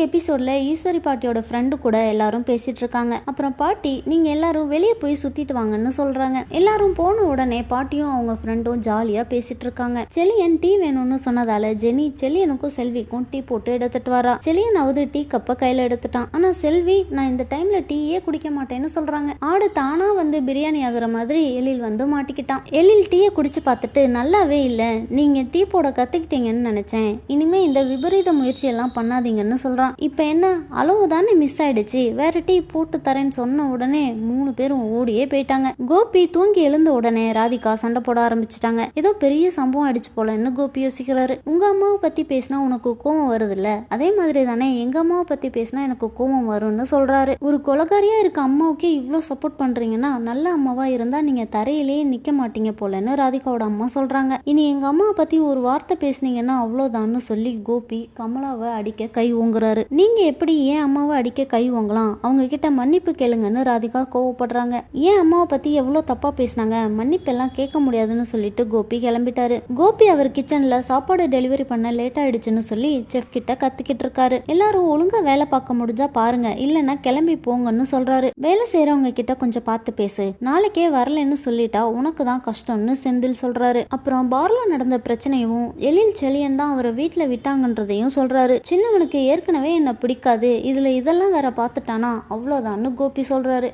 எபிசோட்ல ஈஸ்வரி பாட்டியோட ஃப்ரெண்டு கூட எல்லாரும் பேசிட்டு இருக்காங்க. அப்புறம் பாட்டி நீங்க எல்லாரும் வெளியே போய் சுத்திட்டு வாங்கன்னு சொல்றாங்க. எல்லாரும் போன உடனே பாட்டியும் அவங்க ஃப்ரெண்டும் ஜாலியா பேசிட்டு இருக்காங்க. செலியன் டீ வேணும்னு சொன்னதால ஜெனி செலியனுக்கும் செல்விக்கும் டீ போட்டு எடுத்துட்டு வரா. செலியனாவது டீ கப்ப கையில எடுத்துட்டான். ஆனா செல்வி நான் இந்த டைம்ல டீயே குடிக்க மாட்டேன்னு சொல்றாங்க. ஆடு தானா வந்து பிரியாணி ஆகுற மாதிரி எழில் வந்து மாட்டிக்கிட்டான். எழில் டீயை குடிச்சு பார்த்துட்டு நல்லாவே இல்ல, நீங்க டீ போட கத்துக்கிட்டீங்கன்னு நினைச்சேன், இனிமே இந்த விபரீத முயற்சி எல்லாம் பண்ணாதீங்கன்னு சொல்றான். இப்ப என்ன அளவு தானே மிஸ் ஆயிடுச்சு, வேற டீ போட்டு தரேன்னு சொன்ன உடனே 3 பேரும் ஓடியே போயிட்டாங்க. கோபி தூங்கி எழுந்த உடனே ராதிகா சண்டை போட ஆரம்பிச்சிட்டாங்க. ஏதோ பெரிய சம்பவம் அடிச்சு போலன்னு கோபி யோசிக்கிறாரு. உங்க அம்மாவை பத்தி பேசினா உனக்கு கோவம் வருது இல்ல, அதே மாதிரி தானே எங்க அம்மாவை பத்தி பேசினா எனக்கு கோவம் வரும்னு சொல்றாரு. ஒரு கொலகாரியா இருக்க அம்மாவுக்கே இவ்வளோ சப்போர்ட் பண்றீங்கன்னா நல்ல அம்மாவா இருந்தா நீங்க தரையிலேயே நிக்க மாட்டீங்க போலன்னு ராதிகாவோட அம்மா சொல்றாங்க. இனி எங்க அம்மாவை பத்தி ஒரு வார்த்தை பேசுனீங்கன்னா அவ்வளோதான்னு சொல்லி கோபி கமலாவை அடிக்க கை ஓங்குறாரு. நீங்க எப்படி ஏன் அம்மாவை அடிக்க கை ஓங்கலாம், அவங்க கிட்ட மன்னிப்பு கேளுங்கன்னு ராதிகா கோவப்படுறாங்க. ஏன் அம்மாவை பத்தி எவ்வளவு தப்பா பேசினாங்க, மன்னிப்பு எல்லாம் கேட்க முடியாதுன்னு சொல்லிட்டு கோபி கிளம்பிட்டாரு. கோபி அவர் கிச்சன்ல சாப்பாடு டெலிவரி பண்ண லேட் ஆயிடுச்சுன்னு சொல்லி செஃப் கிட்ட கத்துக்கிட்டு இருக்காரு. எல்லாரும் ஒழுங்கா வேலை பார்க்க முடிஞ்சா பாருங்க, இல்லைன்னா கிளம்பி போங்கன்னு சொல்றாரு. வேலை செய்யறவங்க கிட்ட கொஞ்சம் பார்த்து பேசு, நாளைக்கே வரலன்னு சொல்லிட்டா உனக்கு தான் கஷ்டம்னு செந்தில் சொல்றாரு. அப்புறம் பார்ல நடந்த பிரச்சனையும் எழில் செலியன் தான் அவரை வீட்டுல விட்டாங்கன்றதையும் சொல்றாரு. சின்னவனுக்கு ஏற்கனவே என்ன பிடிக்காது, இதுல இதெல்லாம் வேற பார்த்துட்டானா அவ்வளோதான்னு கோபி சொல்றாரு.